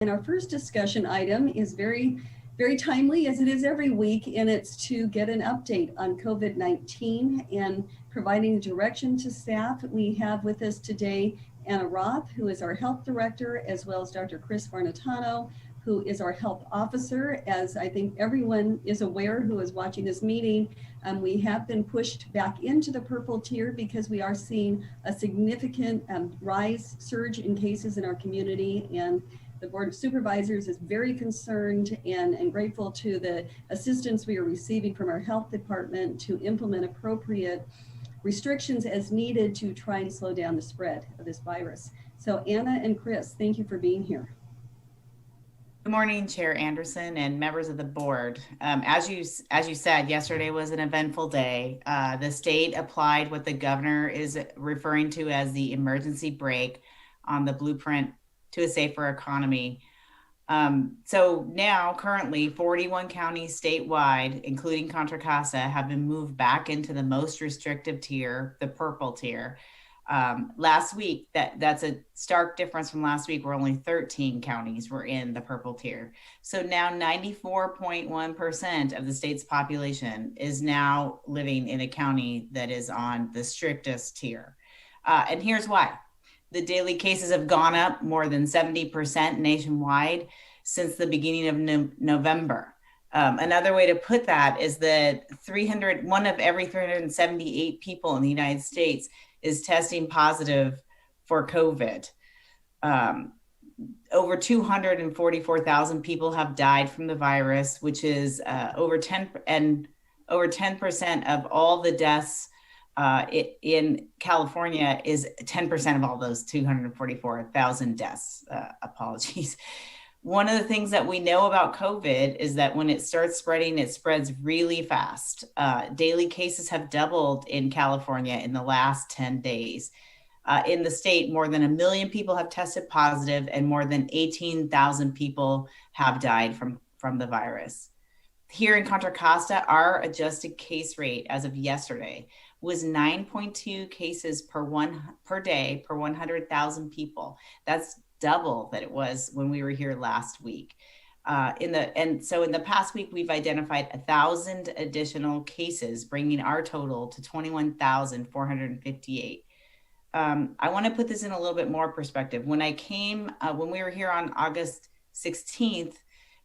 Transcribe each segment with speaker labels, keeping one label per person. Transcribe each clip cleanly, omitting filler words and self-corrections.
Speaker 1: And our first discussion item is very timely, as it is every week, and it's to get an update on COVID-19 and providing direction to staff. We have with us today Anna Roth, who is our health director, as well as Dr. Chris Varnatano, who is our health officer. As I think everyone is aware who is watching this meeting, we have been pushed back into the purple tier because we are seeing a significant surge in cases in our community, and the Board of Supervisors is very concerned and grateful to the assistance we are receiving from our health department to implement appropriate restrictions as needed to try and slow down the spread of this virus. So Anna and Chris, thank you for being here.
Speaker 2: Good morning, Chair Anderson and members of the board. As you said, yesterday was an eventful day. The state applied what the governor is referring to as the emergency brake on the blueprint to a safer economy. So now currently 41 counties statewide, including Contra Costa, have been moved back into the most restrictive tier, the purple tier. Last week, that's a stark difference from last week where only 13 counties were in the purple tier. So now 94.1% of the state's population is now living in a county that is on the strictest tier. And here's why. The daily cases have gone up more than 70% nationwide since the beginning of November. Another way to put that is that one of every 378 people in the United States is testing positive for COVID. Over 244,000 people have died from the virus, which is over 10% of all the deaths in California is 10% of all those 244,000 deaths. Apologies. One of the things that we know about COVID is that when it starts spreading, it spreads really fast. Daily cases have doubled in California in the last 10 days. In the state, more than 1 million people have tested positive and more than 18,000 people have died from the virus. Here in Contra Costa, our adjusted case rate as of yesterday was 9.2 cases per day per 100,000 people. That's double that it was when we were here last week. So in the past week, we've identified 1,000 additional cases, bringing our total to 21,458. I want to put this in a little bit more perspective. When we were here on August 16th,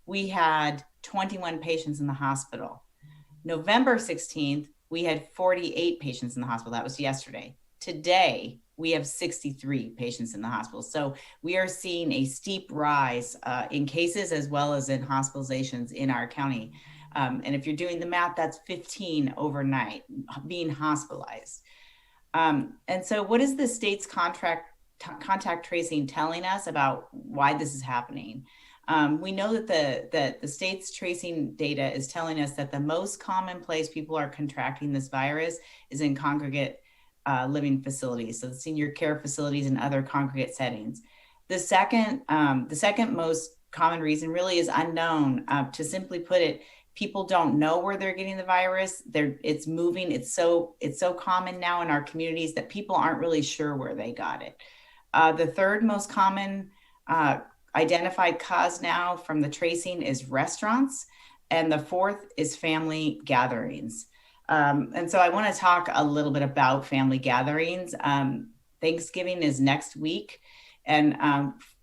Speaker 2: we had 21 patients in the hospital. November 16th, we had 48 patients in the hospital. That was yesterday. Today, we have 63 patients in the hospital. So we are seeing a steep rise in cases as well as in hospitalizations in our county. And if you're doing the math, that's 15 overnight being hospitalized. And so what is the state's contact tracing telling us about why this is happening? We know that the state's tracing data is telling us that the most common place people are contracting this virus is in congregate living facilities, so the senior care facilities and other congregate settings. The second most common reason really is unknown. To simply put it, people don't know where they're getting the virus. It's moving. It's so common now in our communities that people aren't really sure where they got it. The third most common identified cause now from the tracing is restaurants, and the fourth is family gatherings. And so I want to talk a little bit about family gatherings. Thanksgiving is next week. And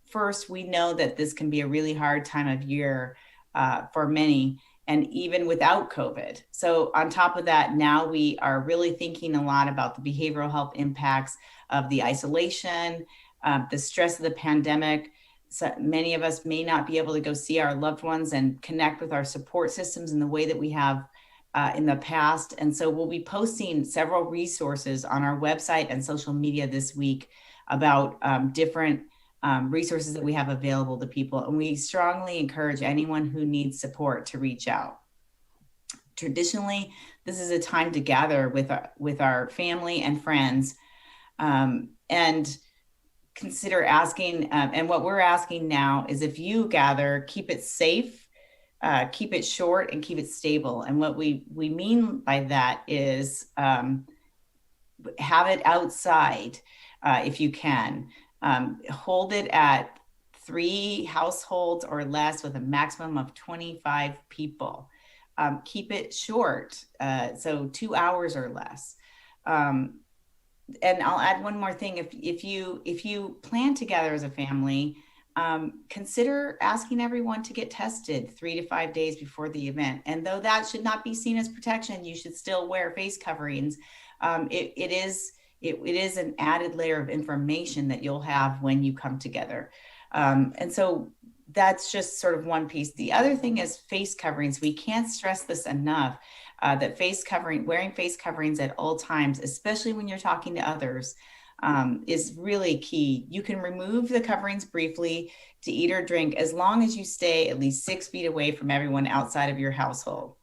Speaker 2: first, we know that this can be a really hard time of year for many, and even without COVID. So on top of that, now we are really thinking a lot about the behavioral health impacts of the isolation, the stress of the pandemic. So many of us may not be able to go see our loved ones and connect with our support systems in the way that we have in the past. And so we'll be posting several resources on our website and social media this week about different resources that we have available to people. And we strongly encourage anyone who needs support to reach out. Traditionally, this is a time to gather with our family and friends and consider asking, and what we're asking now is if you gather, keep it safe, keep it short, and keep it stable. And what we mean by that is have it outside if you can. Hold it at 3 households or less with a maximum of 25 people. Keep it short, so 2 hours or less. And I'll add one more thing. If you plan together as a family, consider asking everyone to get tested 3 to 5 days before the event. And though that should not be seen as protection, you should still wear face coverings. It is an added layer of information that you'll have when you come together. And so that's just sort of one piece. The other thing is face coverings. We can't stress this enough, that wearing face coverings at all times, especially when you're talking to others, is really key. You can remove the coverings briefly to eat or drink as long as you stay at least 6 feet away from everyone outside of your household.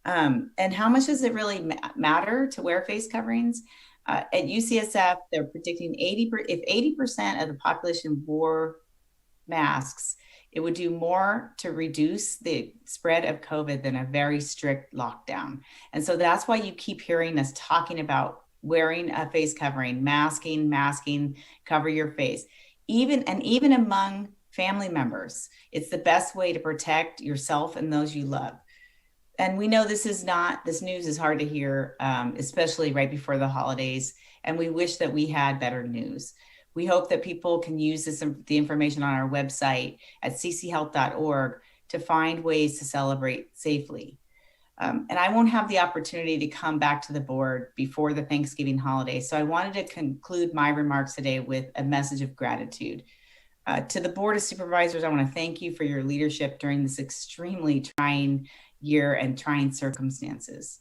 Speaker 2: And how much does it really matter to wear face coverings? At UCSF, they're predicting if 80% of the population wore masks, it would do more to reduce the spread of COVID than a very strict lockdown. And so that's why you keep hearing us talking about wearing a face covering, masking, cover your face. Even among family members, it's the best way to protect yourself and those you love. And we know this news is hard to hear, especially right before the holidays. And we wish that we had better news. We hope that people can use the information on our website at cchealth.org to find ways to celebrate safely. And I won't have the opportunity to come back to the board before the Thanksgiving holiday. So I wanted to conclude my remarks today with a message of gratitude. To the Board of Supervisors, I want to thank you for your leadership during this extremely trying year and trying circumstances.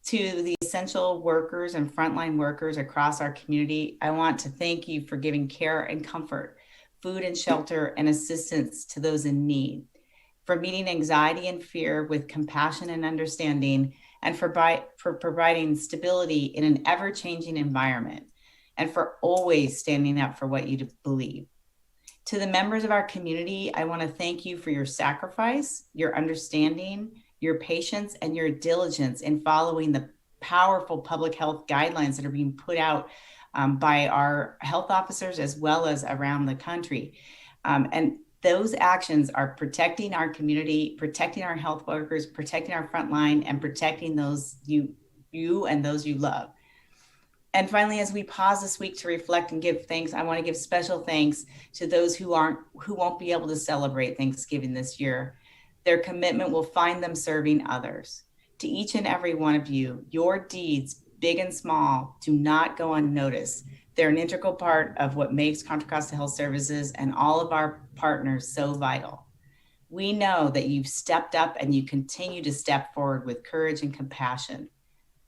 Speaker 2: To the essential workers and frontline workers across our community, I want to thank you for giving care and comfort, food and shelter, and assistance to those in need, for meeting anxiety and fear with compassion and understanding, and for providing stability in an ever-changing environment, and for always standing up for what you believe. To the members of our community, I want to thank you for your sacrifice, your understanding, your patience, and your diligence in following the powerful public health guidelines that are being put out by our health officers as well as around the country. And those actions are protecting our community, protecting our health workers, protecting our frontline, and protecting those you and those you love. And finally, as we pause this week to reflect and give thanks, I want to give special thanks to those who won't be able to celebrate Thanksgiving this year. Their commitment will find them serving others. To each and every one of you, your deeds, big and small, do not go unnoticed. They're an integral part of what makes Contra Costa Health Services and all of our partners so vital. We know that you've stepped up and you continue to step forward with courage and compassion.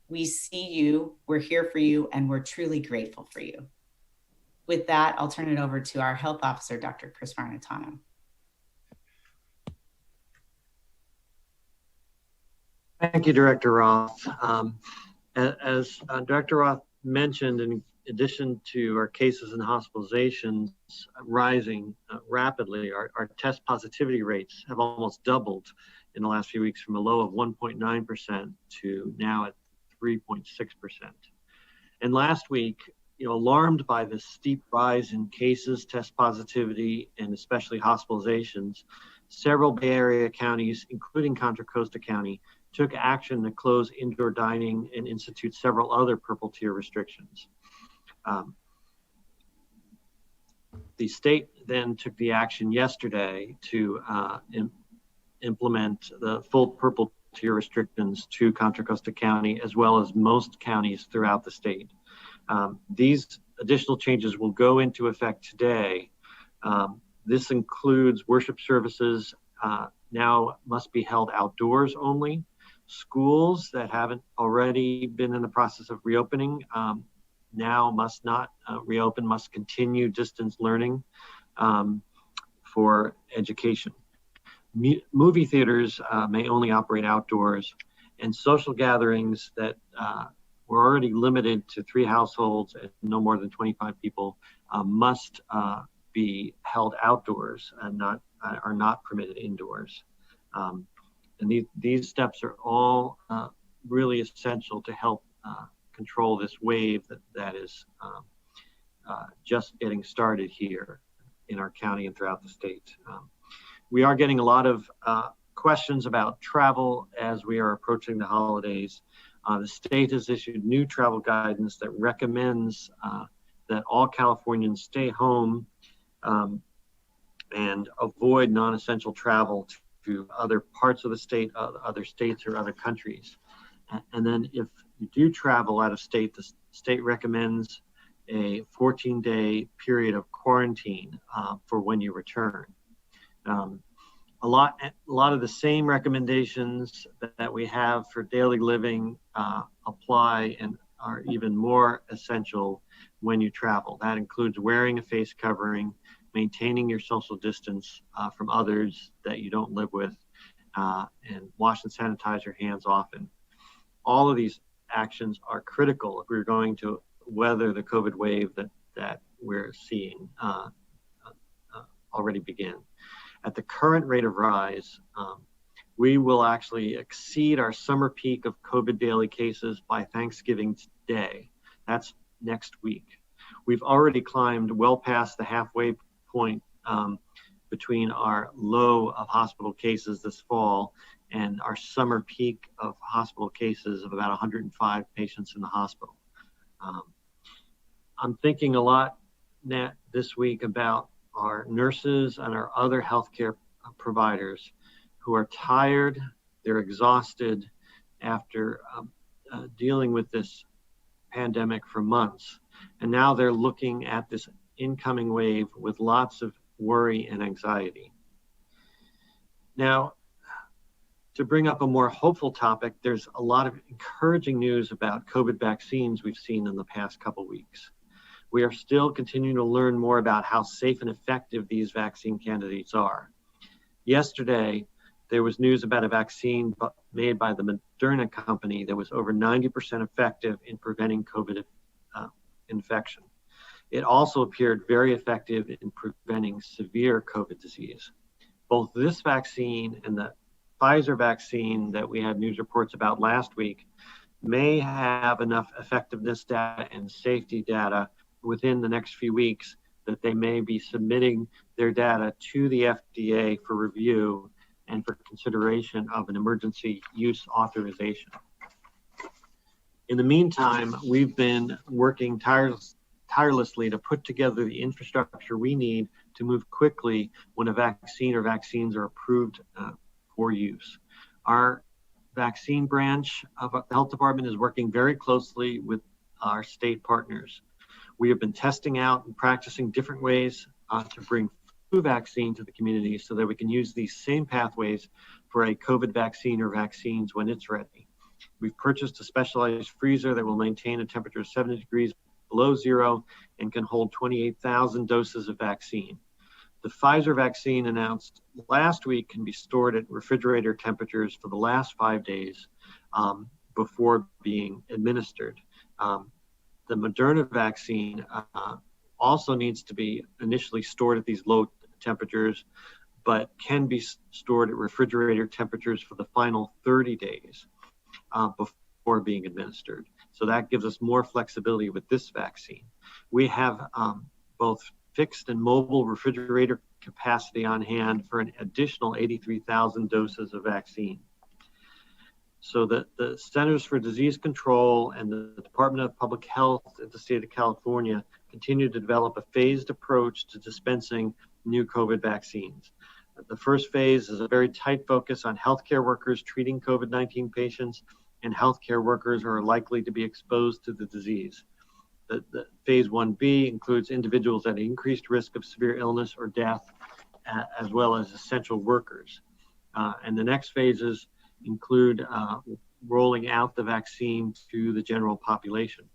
Speaker 2: We see you, we're here for you, and we're truly grateful for you. With that, I'll turn it over to our health officer, Dr. Chris Varnatano.
Speaker 3: Thank you, Director Roth. As Director Roth mentioned, in addition to our cases and hospitalizations rising rapidly, our test positivity rates have almost doubled in the last few weeks, from a low of 1.9% to now at 3.6%. And last week, alarmed by the steep rise in cases, test positivity, and especially hospitalizations, several Bay Area counties, including Contra Costa County, took action to close indoor dining and institute several other purple tier restrictions. The state then took the action yesterday to implement the full purple tier restrictions to Contra Costa County, as well as most counties throughout the state. These additional changes will go into effect today. This includes worship services now must be held outdoors only. Schools that haven't already been in the process of reopening now must not reopen, must continue distance learning for education. Movie theaters may only operate outdoors, and social gatherings that were already limited to 3 households and no more than 25 people must be held outdoors and are not permitted indoors. And these steps are all really essential to help control this wave that is just getting started here. in our county and throughout the state. We are getting a lot of questions about travel as we are approaching the holidays. The state has issued new travel guidance that recommends that all Californians stay home and avoid non-essential travel to other parts of the state, other states or other countries. And then if you do travel out of state, the state recommends a 14-day period of quarantine for when you return. A lot of the same recommendations that we have for daily living apply and are even more essential when you travel. That includes wearing a face covering, maintaining your social distance from others that you don't live with, and wash and sanitize your hands often. All of these actions are critical if we're going to weather the COVID wave that we're seeing already begin. At the current rate of rise, we will actually exceed our summer peak of COVID daily cases by Thanksgiving Day. That's next week. We've already climbed well past the halfway point between our low of hospital cases this fall and our summer peak of hospital cases of about 105 patients in the hospital. I'm thinking a lot this week about our nurses and our other healthcare providers who are tired, they're exhausted after dealing with this pandemic for months. And now they're looking at this incoming wave with lots of worry and anxiety. Now, to bring up a more hopeful topic, there's a lot of encouraging news about COVID vaccines we've seen in the past couple weeks. We are still continuing to learn more about how safe and effective these vaccine candidates are. Yesterday, there was news about a vaccine made by the Moderna company that was over 90% effective in preventing COVID infection. It also appeared very effective in preventing severe COVID disease. Both this vaccine and the Pfizer vaccine that we had news reports about last week may have enough effectiveness data and safety data within the next few weeks that they may be submitting their data to the FDA for review and for consideration of an emergency use authorization. In the meantime, we've been working tirelessly to put together the infrastructure we need to move quickly when a vaccine or vaccines are approved for use. Our vaccine branch of the health department is working very closely with our state partners. We have been testing out and practicing different ways to bring flu vaccine to the community so that we can use these same pathways for a COVID vaccine or vaccines when it's ready. We've purchased a specialized freezer that will maintain a temperature of 70 degrees below zero and can hold 28,000 doses of vaccine. The Pfizer vaccine announced last week can be stored at refrigerator temperatures for the last 5 days before being administered. The Moderna vaccine also needs to be initially stored at these low temperatures, but can be stored at refrigerator temperatures for the final 30 days before being administered. So that gives us more flexibility with this vaccine. We have both fixed and mobile refrigerator capacity on hand for an additional 83,000 doses of vaccine. So that the Centers for Disease Control and the Department of Public Health at the state of California continue to develop a phased approach to dispensing new COVID vaccines. The first phase is a very tight focus on healthcare workers treating COVID-19 patients and healthcare workers who are likely to be exposed to the disease. The phase 1B includes individuals at increased risk of severe illness or death, as well as essential workers. And the next phases include rolling out the vaccine to the general population.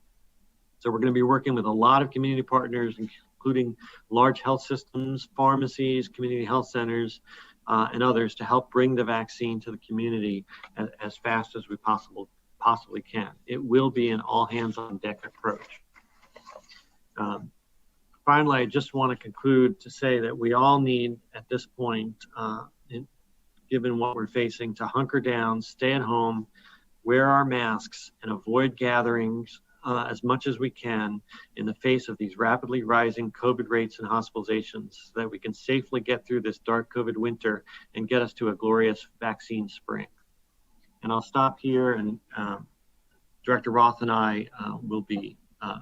Speaker 3: So we're going to be working with a lot of community partners, including large health systems, pharmacies, community health centers, and others to help bring the vaccine to the community as fast as we possibly can. It will be an all hands on deck approach. Finally, I just want to conclude to say that we all need at this point, given what we're facing, to hunker down, stay at home, wear our masks, and avoid gatherings as much as we can in the face of these rapidly rising COVID rates and hospitalizations so that we can safely get through this dark COVID winter and get us to a glorious vaccine spring. And I'll stop here, and Director Roth and I will be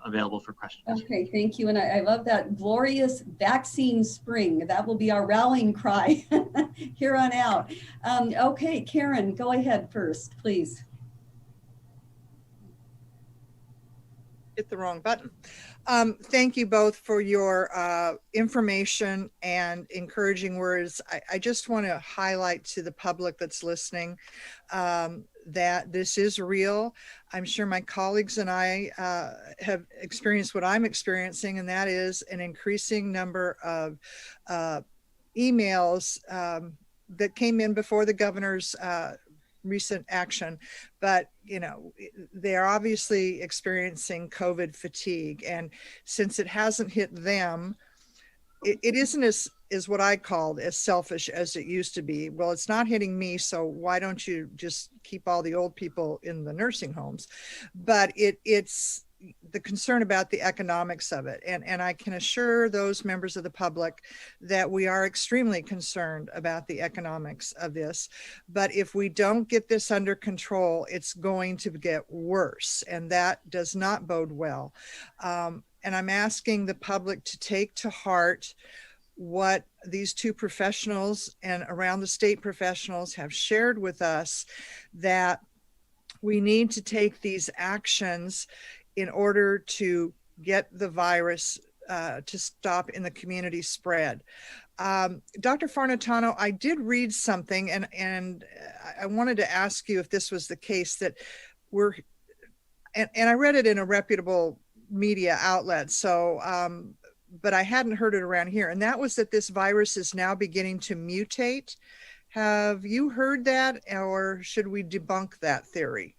Speaker 3: available for questions.
Speaker 1: Okay, thank you. And I love that glorious vaccine spring. That will be our rallying cry here on out. Okay, Karen, go ahead first, please.
Speaker 4: Hit the wrong button. Thank you both for your information and encouraging words. I just want to highlight to the public that's listening that this is real. I'm sure my colleagues and I have experienced what I'm experiencing, and that is an increasing number of emails that came in before the governor's recent action, but you know, they're obviously experiencing COVID fatigue, and since it hasn't hit them, it isn't as what I called as selfish as it used to be. Well, it's not hitting me, so why don't you just keep all the old people in the nursing homes? But it's the concern about the economics of it. And I can assure those members of the public that we are extremely concerned about the economics of this. But if we don't get this under control, it's going to get worse. And that does not bode well. And I'm asking the public to take to heart what these two professionals and around the state professionals have shared with us, that we need to take these actions in order to get the virus to stop in the community spread. Dr. Farnatano, I did read something, and I wanted to ask you if this was the case, that and I read it in a reputable media outlet, so, but I hadn't heard it around here, and that was that this virus is now beginning to mutate. Have you heard that, or should we debunk that theory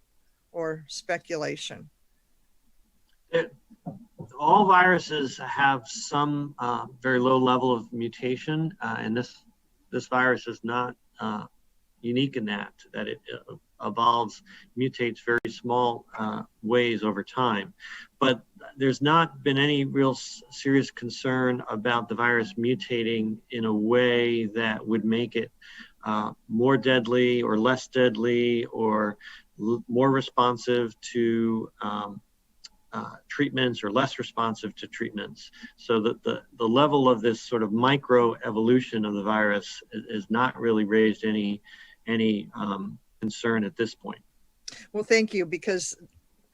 Speaker 4: or speculation?
Speaker 3: All viruses have some very low level of mutation, and this virus is not unique in that it evolves, mutates very small ways over time. But there's not been any real serious concern about the virus mutating in a way that would make it more deadly or less deadly or more responsive to treatments or less responsive to treatments. So that the level of this sort of micro evolution of the virus is not really raised any concern at this point.
Speaker 4: Well, thank you, because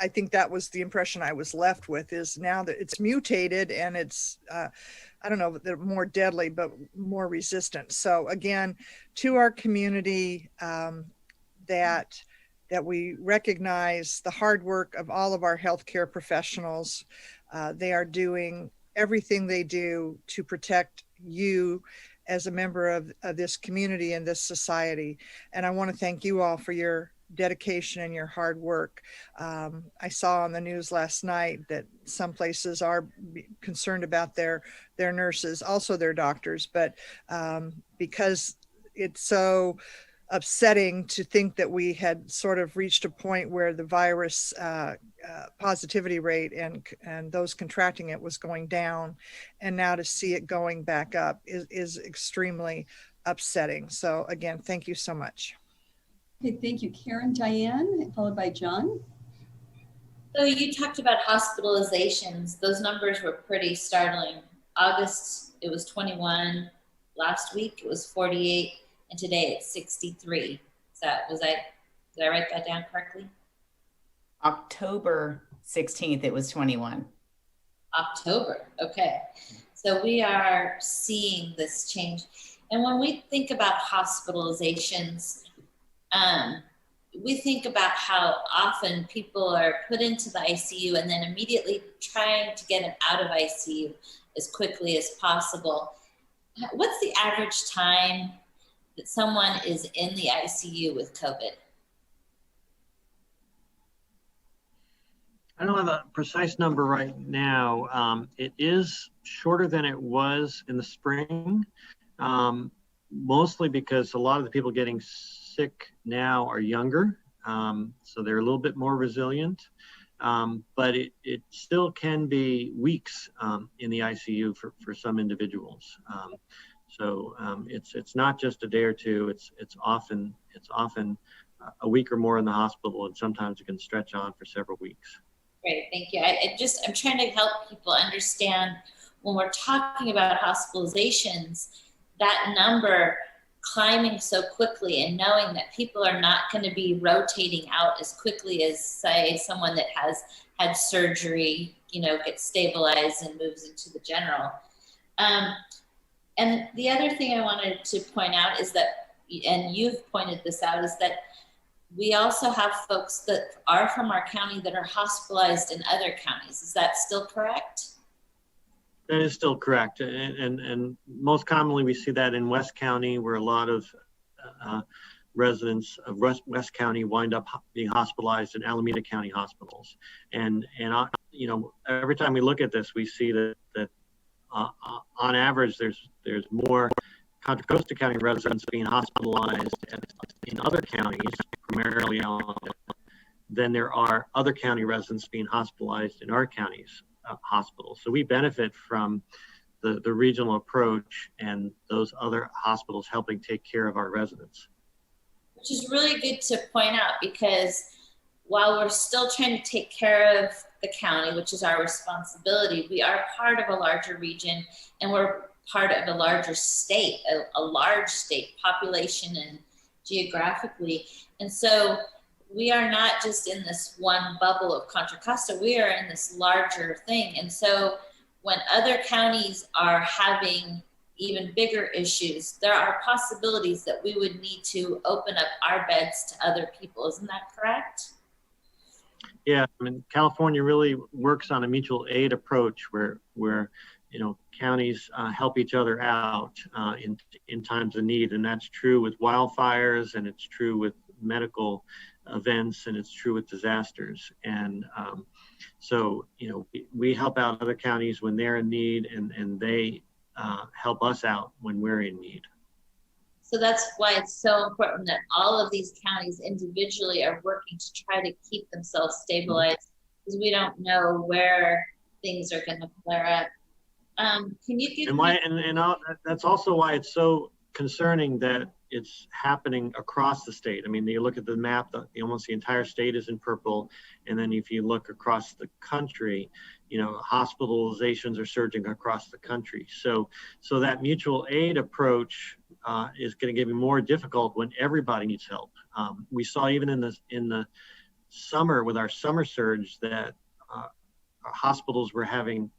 Speaker 4: I think that was the impression I was left with, is now that it's mutated and it's, I don't know, they're more deadly, but more resistant. So again, to our community, that we recognize the hard work of all of our healthcare professionals. They are doing everything they do to protect you as a member of this community and this society. And I want to thank you all for your dedication and your hard work. I saw on the news last night that some places are concerned about their nurses, also their doctors, but because it's so upsetting to think that we had sort of reached a point where the virus positivity rate and those contracting it was going down, and now to see it going back up is extremely upsetting. So again, thank you so much.
Speaker 1: Okay, thank you, Karen. Diane, followed by John.
Speaker 5: So you talked about hospitalizations. Those numbers were pretty startling. August, it was 21. Last week, it was 48. And today it's 63. Did I write that down correctly?
Speaker 2: October 16th, it was 21.
Speaker 5: October, okay. So we are seeing this change. And when we think about hospitalizations, we think about how often people are put into the ICU and then immediately trying to get them out of ICU as quickly as possible. What's the average time that someone is in the ICU with COVID?
Speaker 3: I don't have a precise number right now. It is shorter than it was in the spring, mostly because a lot of the people getting sick now are younger, so they're a little bit more resilient. but it still can be weeks in the ICU for some individuals. It's not just a day or two. It's often a week or more in the hospital, and sometimes it can stretch on for several weeks.
Speaker 5: Great, thank you. I'm trying to help people understand when we're talking about hospitalizations, that number climbing so quickly, and knowing that people are not going to be rotating out as quickly as, say, someone that has had surgery, gets stabilized and moves into the general. And the other thing I wanted to point out is that, and you've pointed this out, is that we also have folks that are from our county that are hospitalized in other counties. Is that still correct?
Speaker 3: That is still correct. And most commonly we see that in West County, where a lot of residents of West County wind up being hospitalized in Alameda County hospitals. And every time we look at this, we see that on average, there's more Contra Costa County residents being hospitalized in other counties, primarily Alameda, than there are other county residents being hospitalized in our county's hospitals. So we benefit from the regional approach and those other hospitals helping take care of our residents.
Speaker 5: Which is really good to point out, because while we're still trying to take care of the county, which is our responsibility, we are part of a larger region, and we're part of a larger state, a large state population and geographically. And so we are not just in this one bubble of Contra Costa, we are in this larger thing. And so when other counties are having even bigger issues, there are possibilities that we would need to open up our beds to other people. Isn't that correct?
Speaker 3: Yeah, I mean, California really works on a mutual aid approach where counties help each other out in times of need. And that's true with wildfires, and it's true with medical events, and it's true with disasters. And we help out other counties when they're in need, and they help us out when we're in need.
Speaker 5: So that's why it's so important that all of these counties individually are working to try to keep themselves stabilized, because we don't know where things are going to flare up. Can you give
Speaker 3: that's also why it's so concerning that it's happening across the state. I mean, you look at the map, almost the entire state is in purple, and then if you look across the country, hospitalizations are surging across the country. So that mutual aid approach is going to get more difficult when everybody needs help. We saw even in the summer with our summer surge that our hospitals were having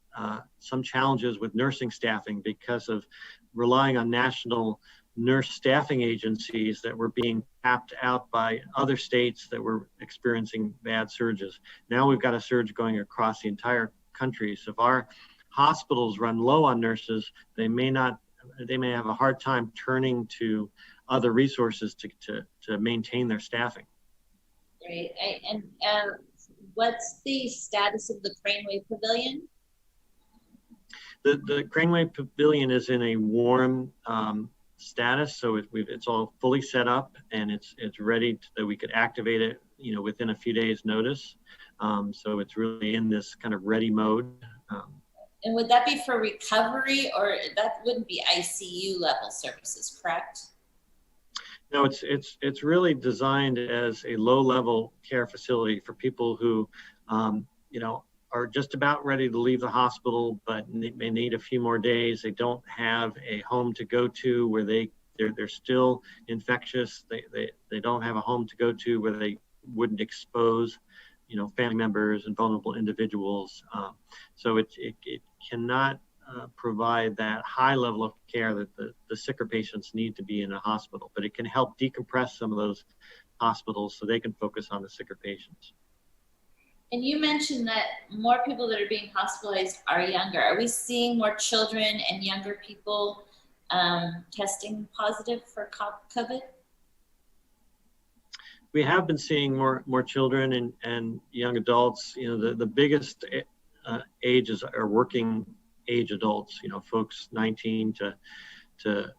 Speaker 3: some challenges with nursing staffing because of relying on national nurse staffing agencies that were being tapped out by other states that were experiencing bad surges. Now we've got a surge going across the entire country. So if our hospitals run low on nurses, they may have a hard time turning to other resources to maintain their staffing.
Speaker 5: Great. And what's the status of the Craneway Pavilion?
Speaker 3: The Craneway Pavilion is in a warm status, so it's all fully set up, and it's ready that we could activate it, within a few days' notice. So it's really in this kind of ready mode.
Speaker 5: And would that be for recovery, or that wouldn't be ICU level services, correct?
Speaker 3: No, it's really designed as a low-level care facility for people who, are just about ready to leave the hospital, but may need a few more days. They don't have a home to go to where they're still infectious. They don't have a home to go to where they wouldn't expose, family members and vulnerable individuals. So it cannot provide that high level of care that the sicker patients need to be in a hospital, but it can help decompress some of those hospitals so they can focus on the sicker patients.
Speaker 5: And you mentioned that more people that are being hospitalized are younger. Are we seeing more children and younger people testing positive for COVID?
Speaker 3: We have been seeing more children and young adults. The biggest ages are working age adults, folks 19 to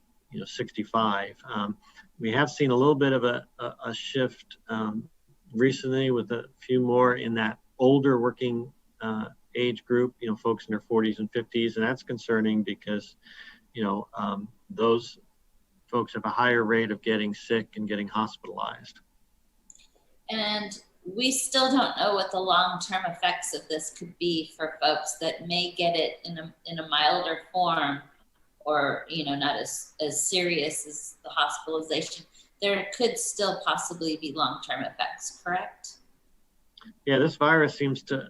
Speaker 3: 65. We have seen a little bit of a shift recently with a few more in that older working age group, folks in their 40s and 50s, and that's concerning because, those folks have a higher rate of getting sick and getting hospitalized.
Speaker 5: And we still don't know what the long-term effects of this could be for folks that may get it in a milder form, or not as serious as the hospitalization. There could still possibly be long-term effects, correct?
Speaker 3: Yeah, this virus seems to,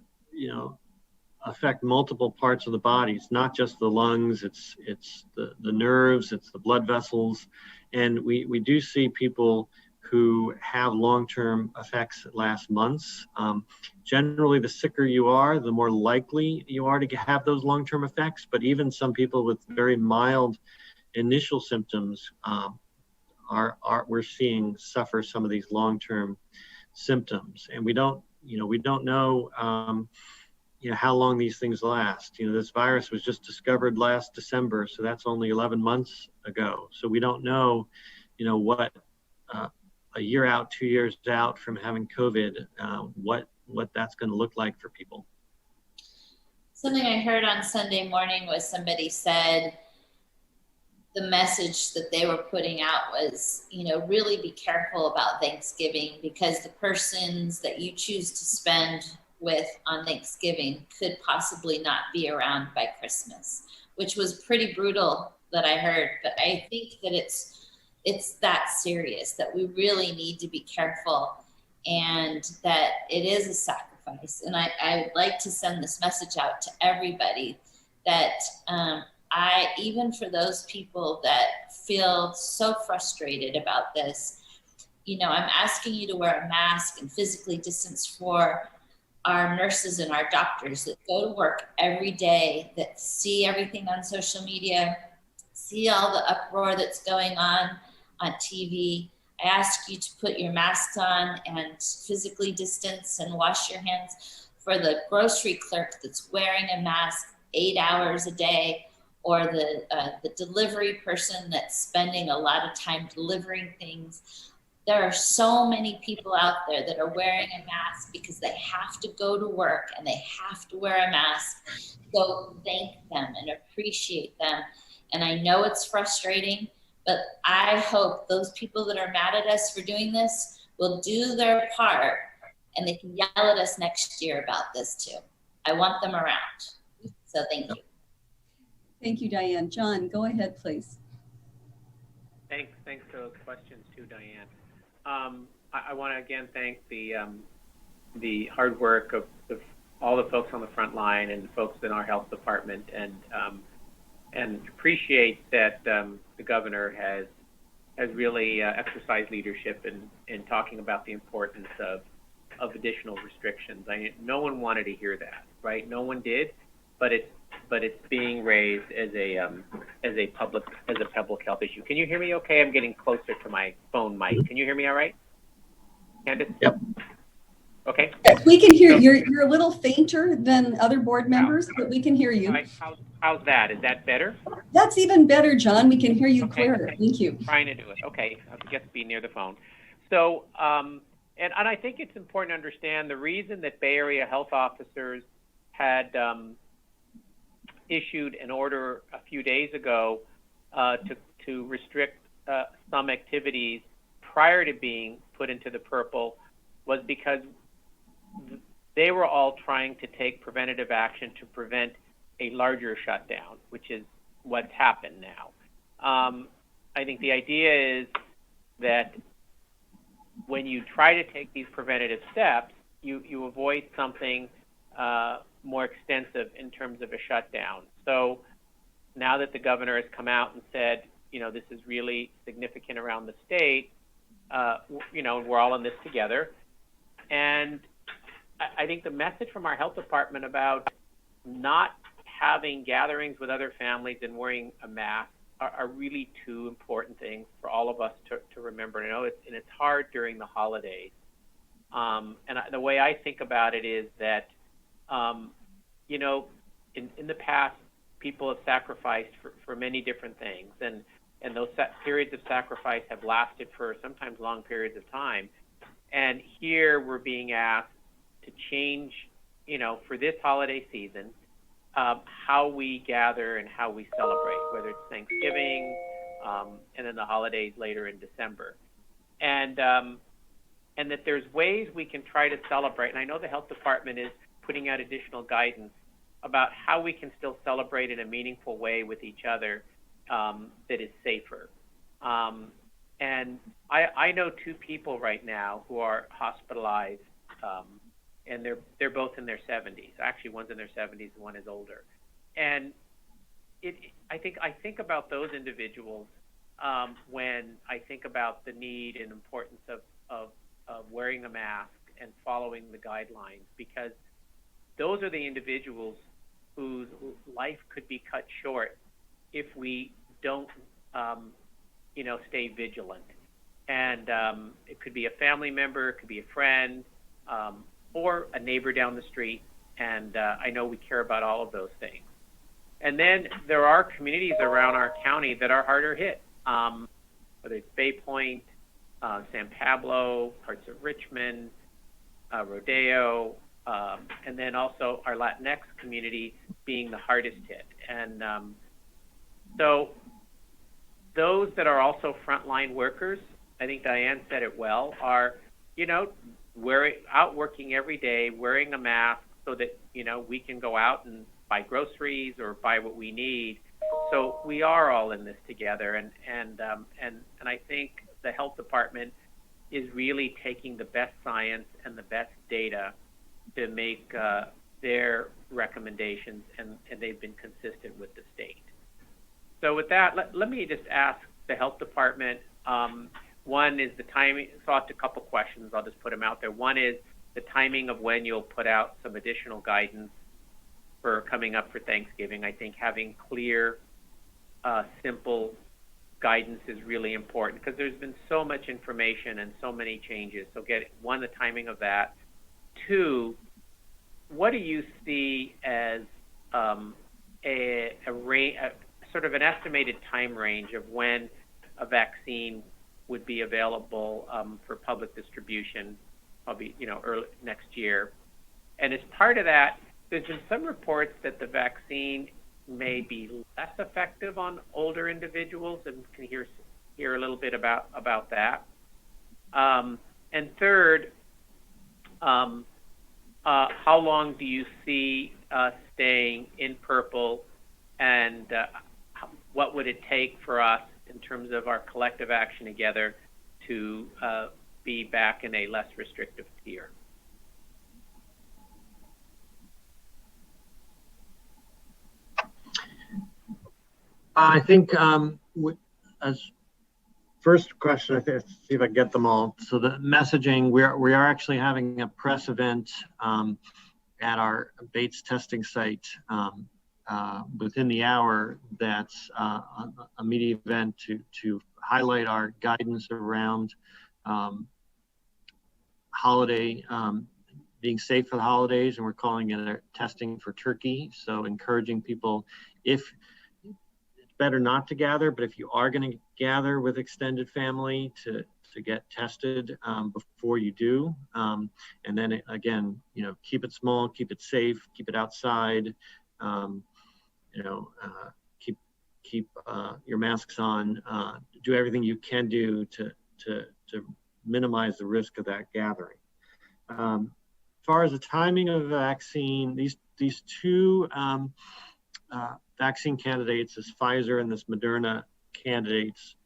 Speaker 3: affect multiple parts of the body. It's not just the lungs, it's the nerves, it's the blood vessels. And we do see people who have long-term effects that last months. Generally, the sicker you are, the more likely you are to have those long-term effects. But even some people with very mild initial symptoms we're seeing suffer some of these long-term symptoms. And we don't know how long these things last. This virus was just discovered last December, so that's only 11 months ago. So we don't know, what a year out, 2 years out from having COVID, what that's going to look like for people.
Speaker 5: Something I heard on Sunday morning was somebody said the message that they were putting out was, really be careful about Thanksgiving, because the persons that you choose to spend with on Thanksgiving could possibly not be around by Christmas, which was pretty brutal that I heard. But I think that it's that serious, that we really need to be careful, and that it is a sacrifice. And I would like to send this message out to everybody that even for those people that feel so frustrated about this, I'm asking you to wear a mask and physically distance for our nurses and our doctors that go to work every day, that see everything on social media, see all the uproar that's going on TV. I ask you to put your masks on and physically distance and wash your hands. For the grocery clerk that's wearing a mask 8 hours a day, or the delivery person that's spending a lot of time delivering things. There are so many people out there that are wearing a mask because they have to go to work and they have to wear a mask. So thank them and appreciate them. And I know it's frustrating, but I hope those people that are mad at us for doing this will do their part, and they can yell at us next year about this too. I want them around. So thank you.
Speaker 1: Thank you, Diane. John, go ahead, please.
Speaker 6: Thanks for those questions too, Diane. I want to again thank the hard work of all the folks on the front line and the folks in our health department, and appreciate that the governor has really exercised leadership in talking about the importance of additional restrictions. No one wanted to hear that, right? No one did, but it's being raised as a public health issue. Can you hear me okay? I'm getting closer to my phone mic. Can you hear me all right, Candace?
Speaker 3: Yep.
Speaker 6: Okay.
Speaker 1: Yes, we can hear you. You're a little fainter than other board members, but we can hear you.
Speaker 6: All right. How's that? Is that better?
Speaker 1: That's even better, John. We can hear you
Speaker 6: Okay.
Speaker 1: clearer. Thank you.
Speaker 6: Trying to do it. Okay. I have to be near the phone. So, and I think it's important to understand the reason that Bay Area health officers had issued an order a few days ago to restrict some activities prior to being put into the purple was because they were all trying to take preventative action to prevent a larger shutdown, which is what's happened now. I think the idea is that when you try to take these preventative steps, you avoid something more extensive in terms of a shutdown. So now that the governor has come out and said, this is really significant around the state, we're all in this together. And I think the message from our health department about not having gatherings with other families and wearing a mask are really two important things for all of us to remember. It's hard during the holidays. The way I think about it is that, in the past, people have sacrificed for many different things, and those periods of sacrifice have lasted for sometimes long periods of time. And here we're being asked to change for this holiday season, how we gather and how we celebrate, whether it's Thanksgiving, and then the holidays later in December. And that there's ways we can try to celebrate. And I know the health department is putting out additional guidance about how we can still celebrate in a meaningful way with each other that is safer. And I know two people right now who are hospitalized, and they're both in their 70s. Actually, one's in their 70s and one is older. And I think about those individuals when I think about the need and importance of wearing a mask and following the guidelines, because those are the individuals whose life could be cut short if we don't, stay vigilant. And it could be a family member, it could be a friend, or a neighbor down the street. And I know we care about all of those things. And then there are communities around our county that are harder hit, whether it's Bay Point, San Pablo, parts of Richmond, Rodeo, and then also our Latinx community being the hardest hit. And so those that are also frontline workers, I think Diane said it well, are, out working every day, wearing a mask so that, we can go out and buy groceries or buy what we need. So we are all in this together. And I think the health department is really taking the best science and the best data to make their recommendations, and they've been consistent with the state. So with that, let me just ask the health department. One is the timing. So I asked a couple questions. I'll just put them out there. One is the timing of when you'll put out some additional guidance for coming up for Thanksgiving. I think having clear, simple guidance is really important because there's been so much information and so many changes. So one, the timing of that. Two, what do you see as a sort of an estimated time range of when a vaccine would be available for public distribution, probably early next year? And as part of that, there's been some reports that the vaccine may be less effective on older individuals, and can hear a little bit about that. And third, how long do you see staying in purple, and what would it take for us in terms of our collective action together to be back in a less restrictive tier?
Speaker 3: I think as first question, I think, see if I get them all. So the messaging, we are actually having a press event at our Bates testing site within the hour. That's a media event to highlight our guidance around holiday, being safe for the holidays, and we're calling it testing for turkey. So encouraging people, if it's better not to gather, but if you are going to gather with extended family, to get tested before you do. And then again, keep it small, keep it safe, keep it outside. Keep your masks on. Do everything you can do to minimize the risk of that gathering. As far as the timing of the vaccine, these two vaccine candidates, this Pfizer and this Moderna candidates,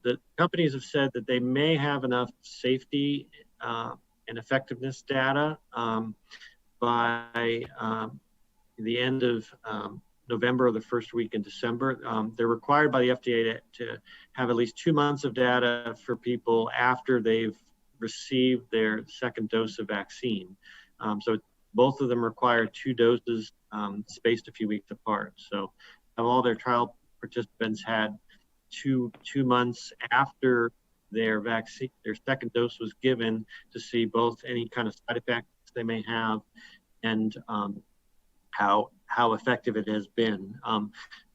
Speaker 3: the companies have said that they may have enough safety and effectiveness data by the end of November or the first week in December. They're required by the FDA to have at least 2 months of data for people after they've received their second dose of vaccine. So both of them require 2 doses spaced a few weeks apart. So all their trial participants had two months after their vaccine, their second dose was given, to see both any kind of side effects they may have and how effective it has been.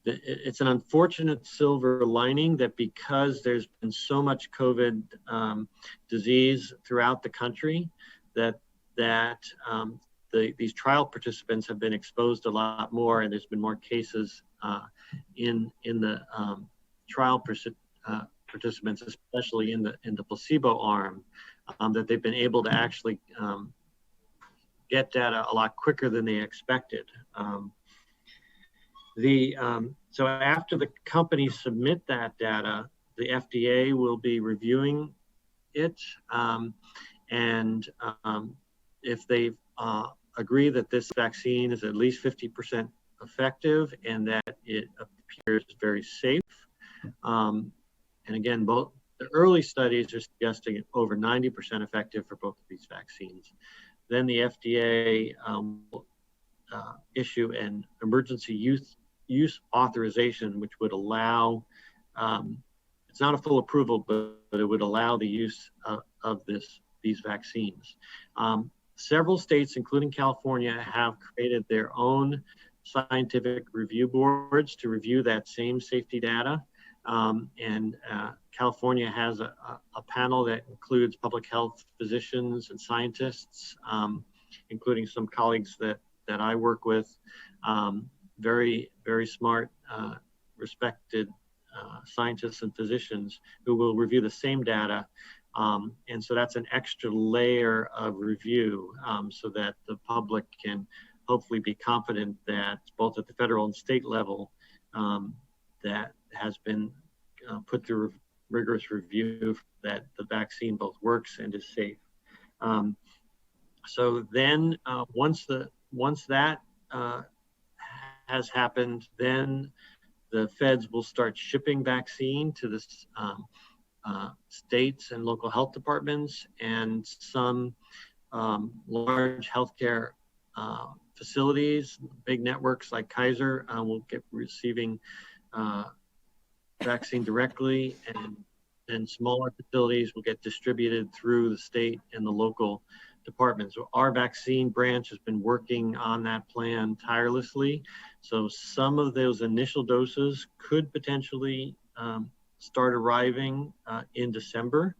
Speaker 3: It's an unfortunate silver lining that because there's been so much COVID disease throughout the country, that that these trial participants have been exposed a lot more, and there's been more cases in the trial participants, especially in the placebo arm, that they've been able to actually get data a lot quicker than they expected. So after the companies submit that data, the FDA will be reviewing it, and if they agree that this vaccine is at least 50% effective and that it appears very safe, and again, both the early studies are suggesting over 90% effective for both of these vaccines, then the FDA will issue an emergency use authorization, which would allow, it's not a full approval, but it would allow the use of these vaccines. Several states, including California, have created their own scientific review boards to review that same safety data. And California has a panel that includes public health physicians and scientists, including some colleagues that I work with, very, very smart, respected scientists and physicians who will review the same data. And so that's an extra layer of review, so that the public can hopefully be confident that both at the federal and state level, that has been put through rigorous review, that the vaccine both works and is safe. So then once that has happened, then the feds will start shipping vaccine to the states and local health departments, and some large healthcare facilities, big networks like Kaiser will get receiving vaccine directly, and smaller facilities will get distributed through the state and the local departments. So our vaccine branch has been working on that plan tirelessly. So some of those initial doses could potentially start arriving in December,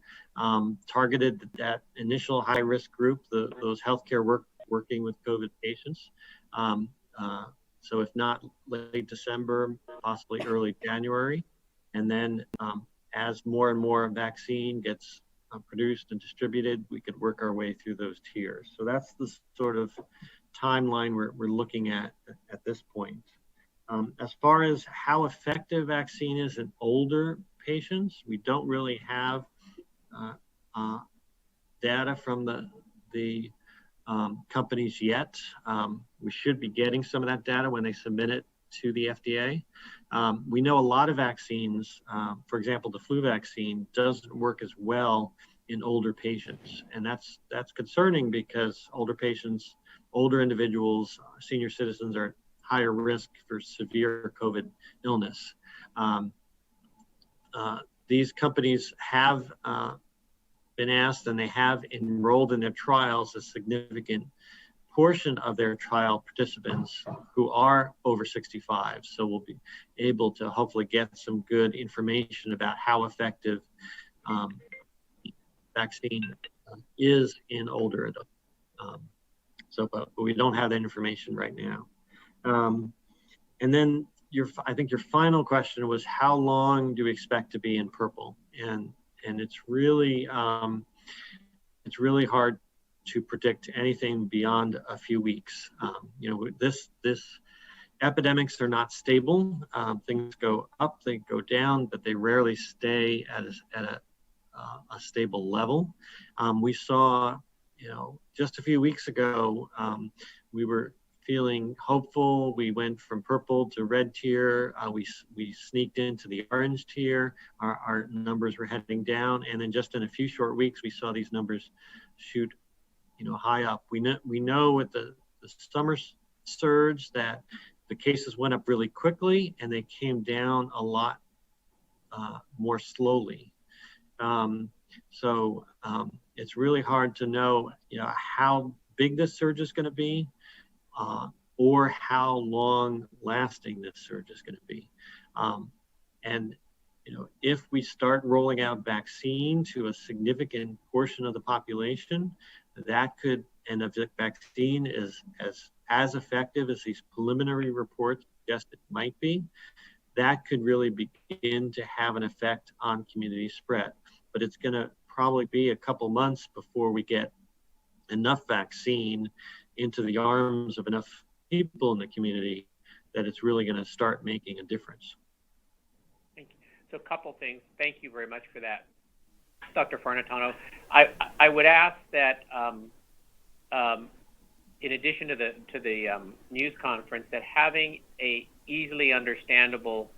Speaker 3: targeted that initial high-risk group, those healthcare working with COVID patients. So if not late December, possibly early January. And then as more and more vaccine gets produced and distributed, we could work our way through those tiers. So that's the sort of timeline we're looking at this point. As far as how effective vaccine is in older patients, we don't really have data from the companies yet. We should be getting some of that data when they submit it to the FDA. We know a lot of vaccines, for example, the flu vaccine doesn't work as well in older patients. And that's concerning, because older patients, older individuals, senior citizens are at higher risk for severe COVID illness. These companies have been asked, and they have enrolled in their trials a significant portion of their trial participants who are over 65. So we'll be able to hopefully get some good information about how effective vaccine is in older adults. But we don't have that information right now. And then I think your final question was, how long do we expect to be in purple? And it's really hard to predict anything beyond a few weeks. This epidemics are not stable. Things go up, they go down, but they rarely stay at a stable level. We saw, just a few weeks ago, we were feeling hopeful. We went from purple to red tier. We sneaked into the orange tier. Our numbers were heading down, and then just in a few short weeks, we saw these numbers shoot, high up. We know with the summer surge that the cases went up really quickly, and they came down a lot more slowly. So it's really hard to know, how big this surge is going to be, or how long lasting this surge is going to be. And if we start rolling out vaccine to a significant portion of the population, that could and if the vaccine is as effective as these preliminary reports suggest it might be, that could really begin to have an effect on community spread. But it's going to probably be a couple months before we get enough vaccine into the arms of enough people in the community that it's really going to start making a difference.
Speaker 6: Thank you. So a couple things. Thank you very much for that, Dr. Farnatano. I would ask that in addition to the news conference, that having a easily understandable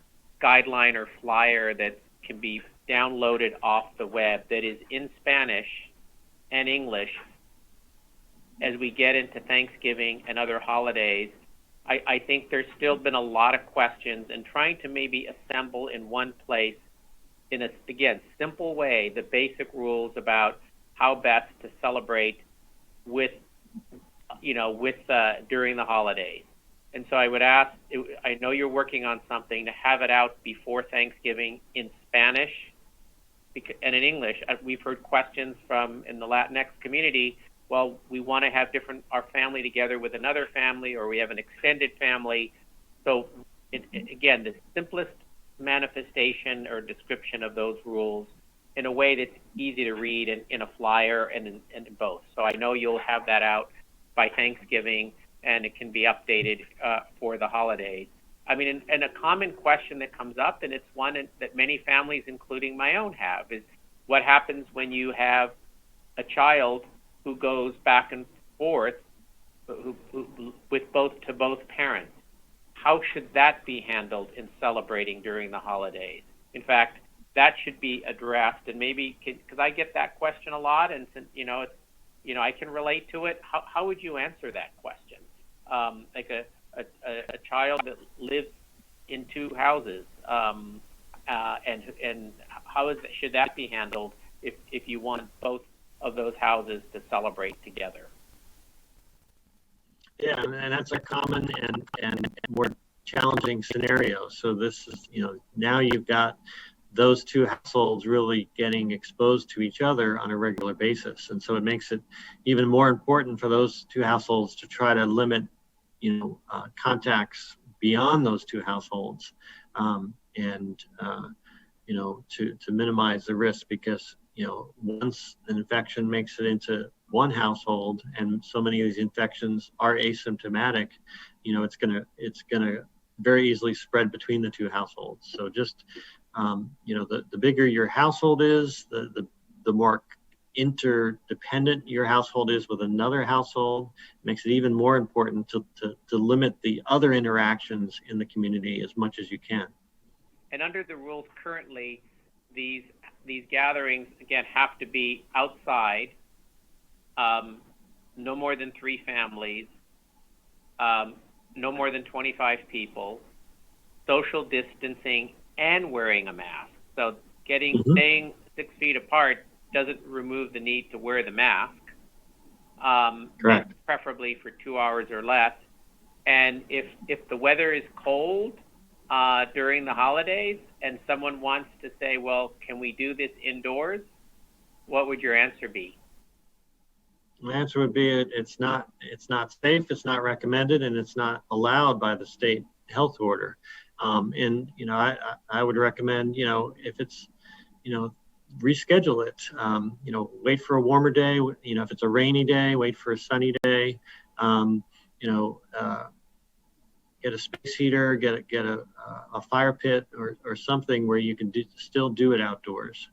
Speaker 6: guideline or flyer that can be downloaded off the web that is in Spanish and English as we get into Thanksgiving and other holidays. I think there's still been a lot of questions, and trying to maybe assemble in one place in a, again, simple way, the basic rules about how best to celebrate with, during the holidays. And so I would ask, I know you're working on something, to have it out before Thanksgiving in Spanish and in English. We've heard questions in the Latinx community. Well, we want to have our family together with another family, or we have an extended family. So again, the simplest manifestation or description of those rules in a way that's easy to read in a flyer and in both. So I know you'll have that out by Thanksgiving, and it can be updated for the holidays. I mean, and a common question that comes up, and it's one that many families, including my own, have, is what happens when you have a child who goes back and forth with both parents? How should that be handled in celebrating during the holidays? In fact, that should be addressed, and maybe, because I get that question a lot, and since, I can relate to it. How would you answer that question? Like a child that lives in two houses, and how should that be handled if you want both of those houses to celebrate together?
Speaker 3: Yeah, and that's a common and more challenging scenario. So this is, now you've got those two households really getting exposed to each other on a regular basis. And so it makes it even more important for those two households to try to limit, contacts beyond those two households, to minimize the risk, because, once an infection makes it into one household, and so many of these infections are asymptomatic, it's gonna very easily spread between the two households. So just, the bigger your household is, the more interdependent your household is with another household, makes it even more important to limit the other interactions in the community as much as you can.
Speaker 6: And under the rules currently, these gatherings, again, have to be outside, no more than 3 families, no more than 25 people, social distancing, and wearing a mask. So staying 6 feet apart doesn't remove the need to wear the mask.
Speaker 3: Correct.
Speaker 6: Preferably for 2 hours or less. And if the weather is cold during the holidays, and someone wants to say, well, can we do this indoors? What would your answer be?
Speaker 3: My answer would be it's not safe, it's not recommended, and it's not allowed by the state health order. I would recommend, if it's, reschedule it. Wait for a warmer day. If it's a rainy day, wait for a sunny day. Get a space heater, get a fire pit or something where you can still do it outdoors.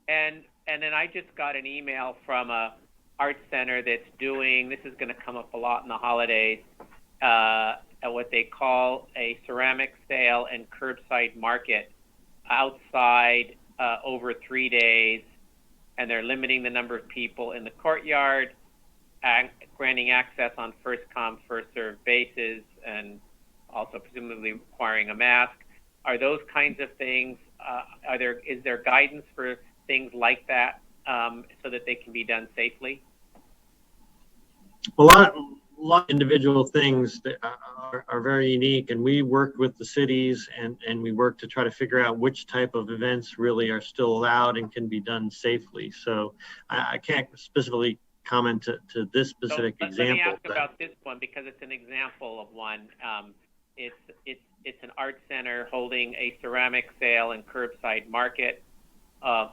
Speaker 6: And then I just got an email from a art center that's doing, this is going to come up a lot in the holidays, what they call a ceramic sale and curbside market outside over 3 days, and they're limiting the number of people in the courtyard, granting access on first come, first served basis, and also presumably requiring a mask. Are those kinds of things, is there guidance for things like that so that they can be done safely?
Speaker 3: A lot of individual things that are very unique, and we work with the cities and we work to try to figure out which type of events really are still allowed and can be done safely. So I can't specifically comment to this specific
Speaker 6: Let me
Speaker 3: example.
Speaker 6: ask about this one because it's an example of one. It's an art center holding a ceramic sale and curbside market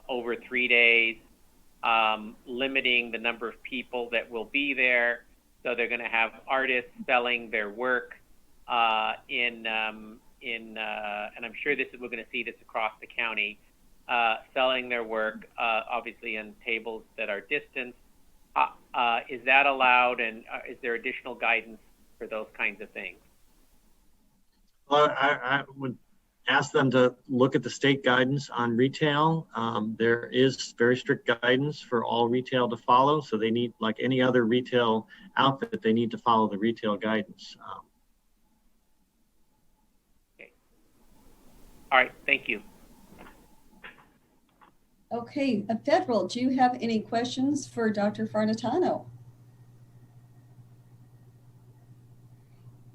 Speaker 6: over 3 days, limiting the number of people that will be there. So they're going to have artists selling their work and I'm sure we're going to see this across the county, selling their work, obviously on tables that are distanced. Is that allowed, and is there additional guidance for those kinds of things?
Speaker 3: Well, I would ask them to look at the state guidance on retail. There is very strict guidance for all retail to follow. So they need, like any other retail outfit, they need to follow the retail guidance.
Speaker 6: Okay. All right, thank you.
Speaker 1: Okay, Federal, do you have any questions for Dr. Farnetano?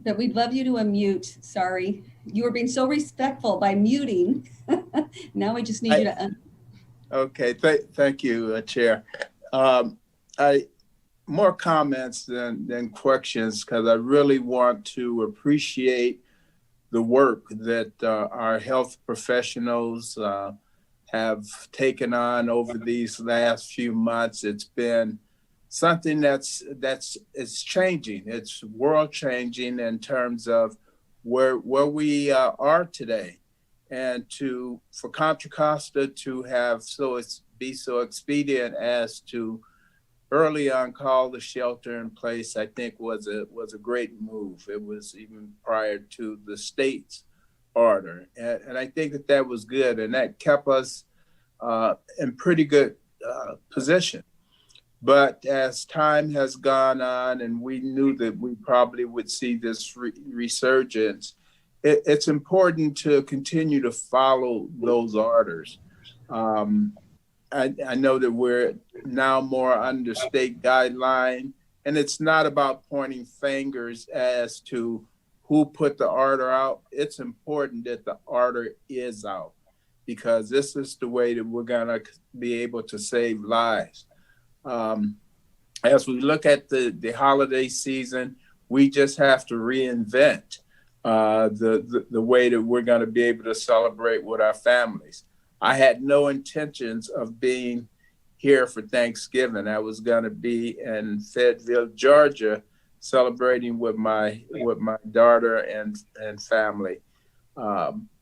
Speaker 1: But we'd love you to unmute. Sorry, you were being so respectful by muting. Now we just need you to
Speaker 7: Okay, thank you, Chair. More comments than questions, because I really want to appreciate the work that our health professionals have taken on over these last few months. It's been something it's changing. It's world changing in terms of where we are today, and for Contra Costa to have be so expedient as to early on call the shelter in place, I think was a great move. It was even prior to the state's order, and I think that was good, and that kept us in pretty good position. But as time has gone on, and we knew that we probably would see this resurgence, it's important to continue to follow those orders. I know that we're now more under state guideline, and it's not about pointing fingers as to who put the order out. It's important that the order is out, because this is the way that we're gonna be able to save lives. As we look at the holiday season, we just have to reinvent the way that we're gonna be able to celebrate with our families. I had no intentions of being here for Thanksgiving. I was gonna be in Fayetteville, Georgia, celebrating with my daughter and family.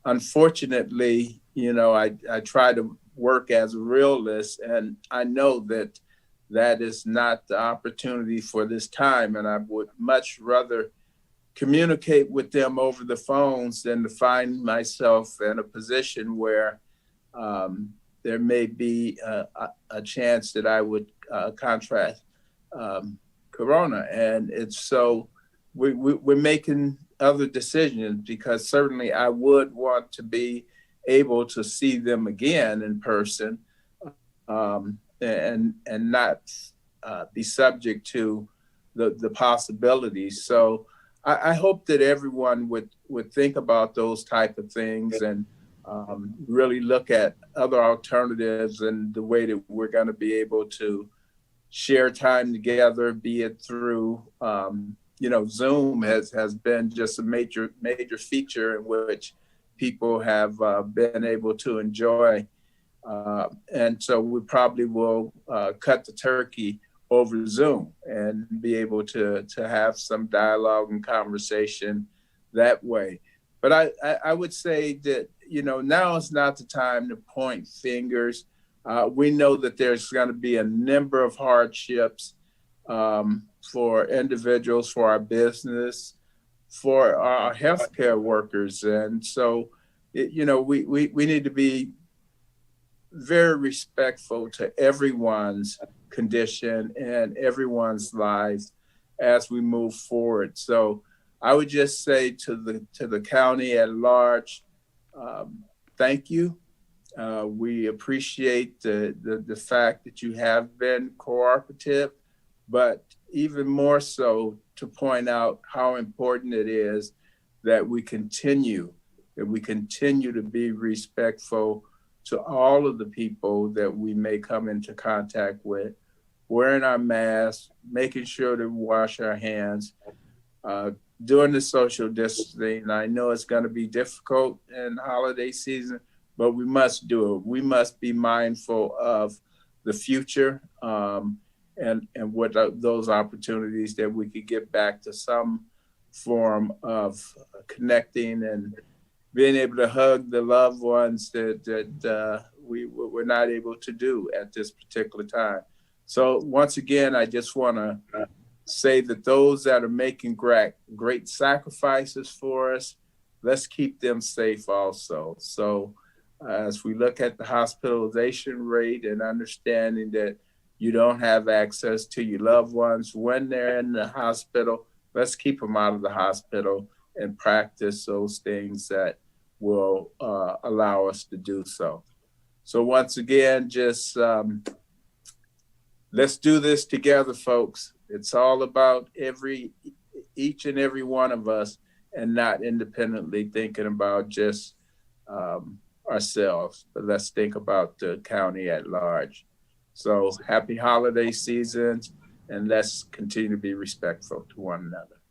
Speaker 7: Unfortunately, I try to work as a realist, and I know that is not the opportunity for this time, and I would much rather communicate with them over the phones than to find myself in a position where there may be a chance that I would contract Corona. And it's so we're making other decisions, because certainly I would want to be able to see them again in person, and not be subject to the possibilities. So I hope that everyone would think about those type of things, and really look at other alternatives and the way that we're going to be able to share time together, be it through, Zoom has been just a major feature in which people have been able to enjoy. And so we probably will cut the turkey over Zoom and be able to have some dialogue and conversation that way. But I would say that, now is not the time to point fingers. We know that there's going to be a number of hardships for individuals, for our business, for our healthcare workers. And so, we need to be very respectful to everyone's condition and everyone's lives as we move forward. So I would just say to the county at large, thank you. We appreciate the fact that you have been cooperative, but even more so to point out how important it is that we continue to be respectful to all of the people that we may come into contact with, wearing our masks, making sure to wash our hands, doing the social distancing. I know it's going to be difficult in holiday season, but we must do it. We must be mindful of the future and what those opportunities that we could get back to some form of connecting and being able to hug the loved ones that we were not able to do at this particular time. So once again, I just want to say that those that are making great sacrifices for us, let's keep them safe also. So as we look at the hospitalization rate and understanding that you don't have access to your loved ones when they're in the hospital, let's keep them out of the hospital and practice those things that will allow us to do so. So once again, just let's do this together, folks. It's all about each and every one of us and not independently thinking about just ourselves, but let's think about the county at large. So happy holiday seasons, and let's continue to be respectful to one another.